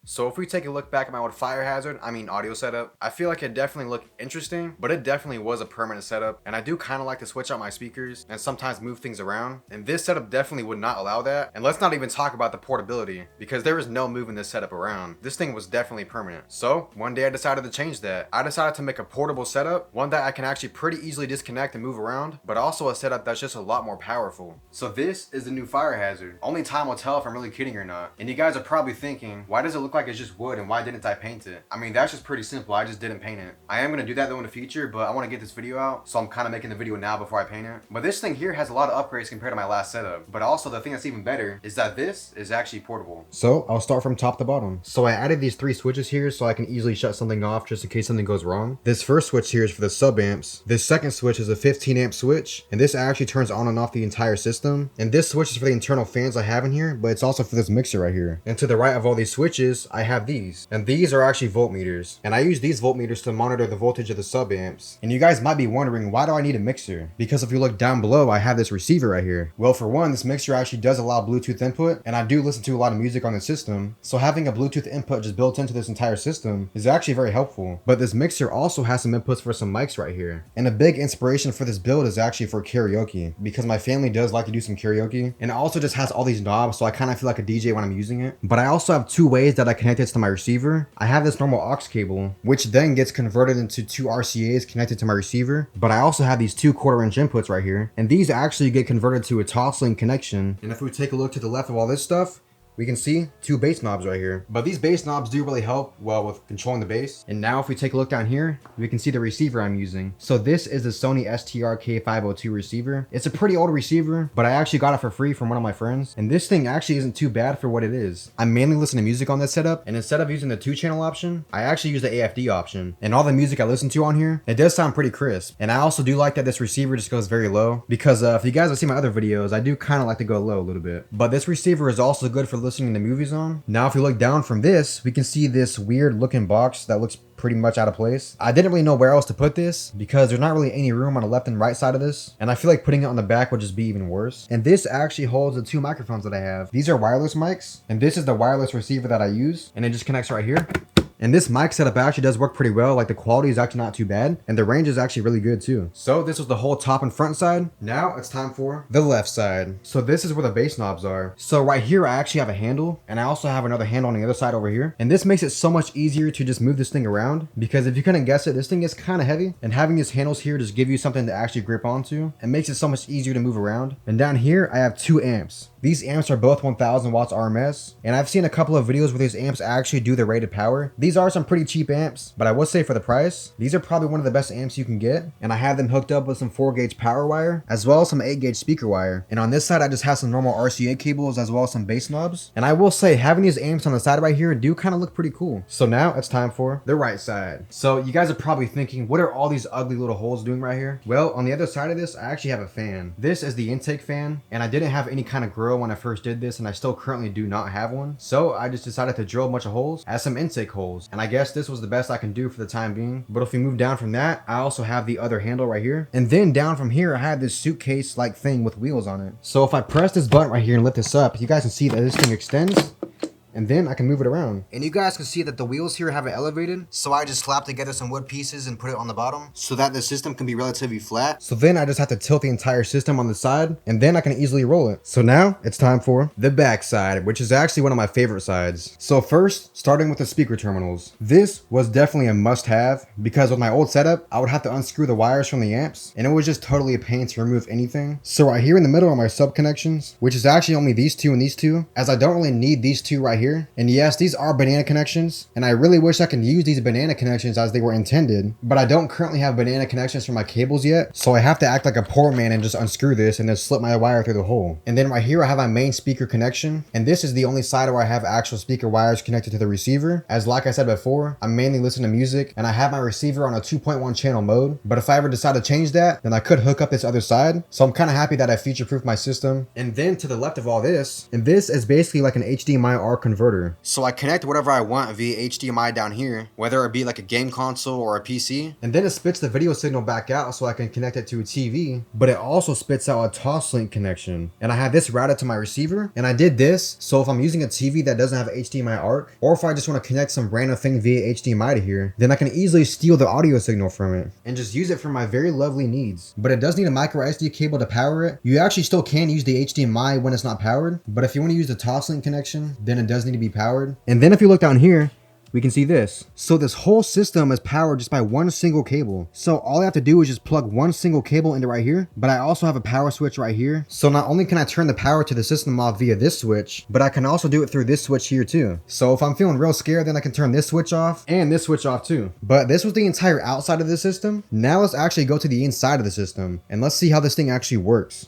So if we take a look back at my old fire hazard, audio setup, I feel like it definitely looked interesting, but it definitely was a permanent setup, and I do kind of like to switch out my speakers and sometimes move things around, and this setup definitely would not allow that. And let's not even talk about the portability, because there is no moving this setup around. This thing was definitely permanent. So one day I decided to change that. I decided to make a portable setup, one that I can actually pretty easily disconnect and move around, but also a setup that's just a lot more powerful. So this is the new fire hazard. Only time will tell if I'm really kidding or not. And you guys are probably thinking, why does it look like it's just wood and why didn't I paint it? That's just pretty simple. I just didn't paint it. I am gonna do that though in the future, but I want to get this video out, so I'm kind of making the video now before I paint it. But this thing here has a lot of upgrades compared to my last setup. But also the thing that's even better is that this is actually portable. So I'll start from top to bottom. So I added these 3 switches here so I can easily shut something off just in case something goes wrong. This first switch here is for the sub amps. This second switch is a 15 amp switch, and this actually turns on and off the entire system. And this switch is for the internal fans I have in here, but it's also for this mixer right here. And to the right of all these switches, I have these. And these are actually voltmeters. And I use these voltmeters to monitor the voltage of the sub amps. And you guys might be wondering, why do I need a mixer? Because if you look down below, I have this receiver right here. Well, for one, this mixer actually does allow Bluetooth input, and I do listen to a lot of music on the system. So having a Bluetooth input just built into this entire system is actually very helpful. But this mixer also has some inputs for some mics right here. And a big inspiration for this build is actually for karaoke, because my family does like to do some karaoke. And it also just has all these knobs, so I kind of feel like a DJ when I'm using it. But I also have 2 ways that I connect it to my receiver. I have this normal aux cable, which then gets converted into 2 RCAs connected to my receiver. But I also have these 2 1/4-inch inputs right here, and these actually get converted to a Toslink connection. And if we take a look to the left of all this stuff, we can see 2 bass knobs right here. But these bass knobs do really help well with controlling the bass. And now if we take a look down here, we can see the receiver I'm using. So this is the Sony STR-K502 receiver. It's a pretty old receiver, but I actually got it for free from one of my friends. And this thing actually isn't too bad for what it is. I mainly listen to music on this setup, and instead of using the 2-channel option, I actually use the AFD option. And all the music I listen to on here, it does sound pretty crisp. And I also do like that this receiver just goes very low, because if you guys have seen my other videos, I do kind of like to go low a little bit. But this receiver is also good for listening to movies on. Now if we look down from this, we can see this weird looking box that looks pretty much out of place. I didn't really know where else to put this because there's not really any room on the left and right side of this, and I feel like putting it on the back would just be even worse. And this actually holds the 2 microphones that I have. These are wireless mics, and this is the wireless receiver that I use, and it just connects right here. And this mic setup actually does work pretty well. Like, the quality is actually not too bad, and the range is actually really good too. So this was the whole top and front side. Now it's time for the left side. So this is where the bass knobs are. So right here I actually have a handle, and I also have another handle on the other side over here. And this makes it so much easier to just move this thing around, because if you couldn't guess it, this thing is kind of heavy, and having these handles here just give you something to actually grip onto and makes it so much easier to move around. And down here I have 2 amps. These amps are both 1000 watts RMS, and I've seen a couple of videos where these amps actually do the rated power. These are some pretty cheap amps, but I will say for the price, these are probably one of the best amps you can get. And I have them hooked up with some 4-gauge power wire, as well as some 8-gauge speaker wire. And on this side, I just have some normal RCA cables, as well as some bass knobs. And I will say, having these amps on the side right here do kind of look pretty cool. So now it's time for the right side. So you guys are probably thinking, what are all these ugly little holes doing right here? Well, on the other side of this, I actually have a fan. This is the intake fan, and I didn't have any kind of grill when I first did this, and I still currently do not have one. So I just decided to drill a bunch of holes as some intake holes, and I guess this was the best I can do for the time being. But if we move down from that, I also have the other handle right here, and then down from here I have this suitcase like thing with wheels on it. So if I press this button right here and lift this up, you guys can see that this thing extends, and then I can move it around. And you guys can see that the wheels here have it elevated. So I just slapped together some wood pieces and put it on the bottom so that the system can be relatively flat. So then I just have to tilt the entire system on the side, and then I can easily roll it. So now it's time for the back side, which is actually one of my favorite sides. So first, starting with the speaker terminals. This was definitely a must-have, because with my old setup, I would have to unscrew the wires from the amps, and it was just totally a pain to remove anything. So right here in the middle are my sub connections, which is actually only these 2 and these 2, as I don't really need these 2 right here. And yes, these are banana connections, and I really wish I could use these banana connections as they were intended, but I don't currently have banana connections for my cables yet, so I have to act like a poor man and just unscrew this and then slip my wire through the hole. And then right here I have my main speaker connection, and this is the only side where I have actual speaker wires connected to the receiver, as like I said before, I mainly listen to music, and I have my receiver on a 2.1 channel mode. But if I ever decide to change that, then I could hook up this other side, so I'm kind of happy that I future-proofed my system. And then to the left of all this, and this is basically like an HDMI R converter converter. So I connect whatever I want via HDMI down here, whether it be like a game console or a PC, and then it spits the video signal back out so I can connect it to a TV, but it also spits out a Toslink connection. And I have this routed to my receiver, and I did this so if I'm using a TV that doesn't have an HDMI ARC, or if I just want to connect some random thing via HDMI to here, then I can easily steal the audio signal from it and just use it for my very lovely needs. But it does need a micro SD cable to power it. You actually still can use the HDMI when it's not powered, but if you want to use the Toslink connection, then it does need to be powered. And then if you look down here, we can see this. So this whole system is powered just by one single cable. So all I have to do is just plug one single cable into right here, but I also have a power switch right here. So not only can I turn the power to the system off via this switch, but I can also do it through this switch here too. So if I'm feeling real scared, then I can turn this switch off and this switch off too. But this was the entire outside of the system. Now let's actually go to the inside of the system and let's see how this thing actually works.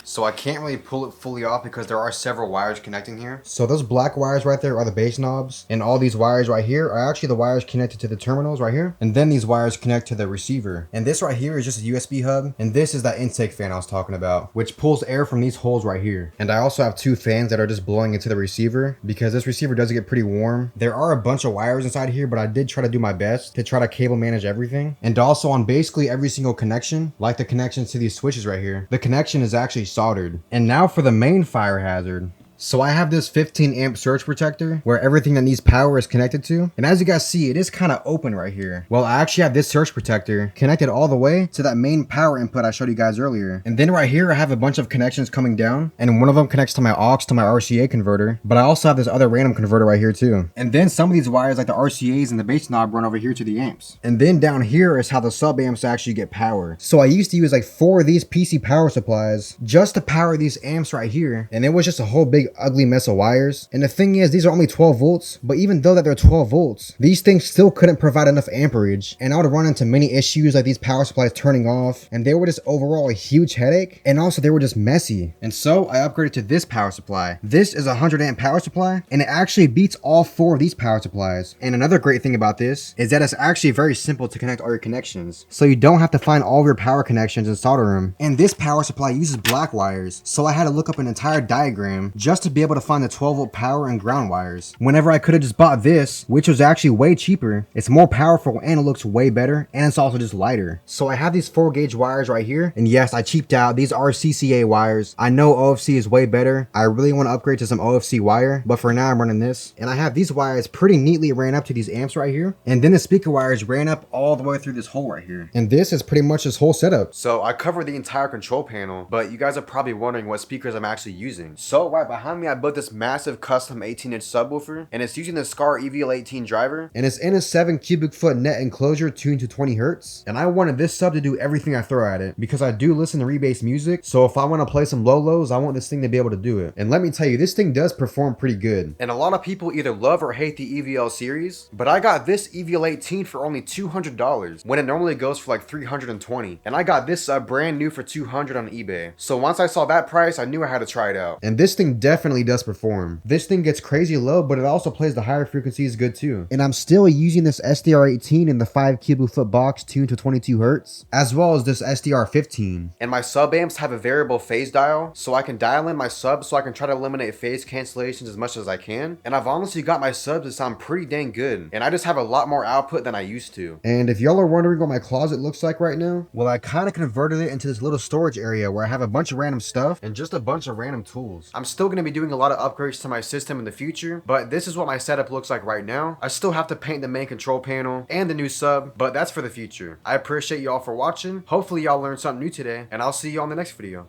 So I can't really pull it fully off because there are several wires connecting here. So those black wires right there are the bass knobs, and all these wires right here are actually the wires connected to the terminals right here. And then these wires connect to the receiver. And this right here is just a USB hub. And this is that intake fan I was talking about, which pulls air from these holes right here. And I also have two fans that are just blowing into the receiver because this receiver does get pretty warm. There are a bunch of wires inside here, but I did try to do my best to try to cable manage everything. And also on basically every single connection, like the connections to these switches right here, the connection is actually soldered. And now for the main fire hazard. So I have this 15 amp surge protector where everything that needs power is connected to. And as you guys see, it is kind of open right here. Well, I actually have this surge protector connected all the way to that main power input I showed you guys earlier. And then right here, I have a bunch of connections coming down. And one of them connects to my aux to my RCA converter. But I also have this other random converter right here too. And then some of these wires like the RCAs and the bass knob run over here to the amps. And then down here is how the sub amps actually get power. So I used to use like 4 of these PC power supplies just to power these amps right here. And it was just a whole big ugly mess of wires. And the thing is, these are only 12 volts, but even though that they're 12 volts, these things still couldn't provide enough amperage. And I would run into many issues like these power supplies turning off, and they were just overall a huge headache. And also they were just messy. And so I upgraded to this power supply. This is a 100 amp power supply, and it actually beats all 4 of these power supplies. And another great thing about this is that it's actually very simple to connect all your connections. So you don't have to find all of your power connections and solder them. And this power supply uses black wires. So I had to look up an entire diagram just to be able to find the 12 volt power and ground wires. Whenever I could have just bought this, which was actually way cheaper. It's more powerful and it looks way better, and it's also just lighter. So I have these 4 gauge wires right here, and yes, I cheaped out. These are CCA wires. I know OFC is way better. I really want to upgrade to some OFC wire, but for now I'm running this. And I have these wires pretty neatly ran up to these amps right here, and then the speaker wires ran up all the way through this hole right here. And this is pretty much this whole setup. So I covered the entire control panel, but you guys are probably wondering what speakers I'm actually using. So right behind me, I built this massive custom 18-inch subwoofer, and it's using the Scar EVL18 driver, and it's in a 7 cubic foot net enclosure tuned to 20 hertz. And I wanted this sub to do everything I throw at it because I do listen to rebase music, so if I want to play some low-lows, I want this thing to be able to do it. And let me tell you, this thing does perform pretty good. And a lot of people either love or hate the EVL series, but I got this EVL18 for only $200 when it normally goes for like $320, and I got this sub brand new for $200 on eBay. So once I saw that price, I knew I had to try it out. And this thing definitely does perform. This thing gets crazy low, but it also plays the higher frequencies good too. And I'm still using this SDR18 in the 5 cubic foot box tuned to 22 hertz, as well as this SDR15. And my sub amps have a variable phase dial, so I can dial in my subs so I can try to eliminate phase cancellations as much as I can. And I've honestly got my subs to sound pretty dang good. And I just have a lot more output than I used to. And if y'all are wondering what my closet looks like right now, well, I kind of converted it into this little storage area where I have a bunch of random stuff and just a bunch of random tools. I'm still going to be doing a lot of upgrades to my system in the future, but this is what my setup looks like right now. I still have to paint the main control panel and the new sub, but that's for the future. I appreciate y'all for watching. Hopefully y'all learned something new today, and I'll see you on the next video.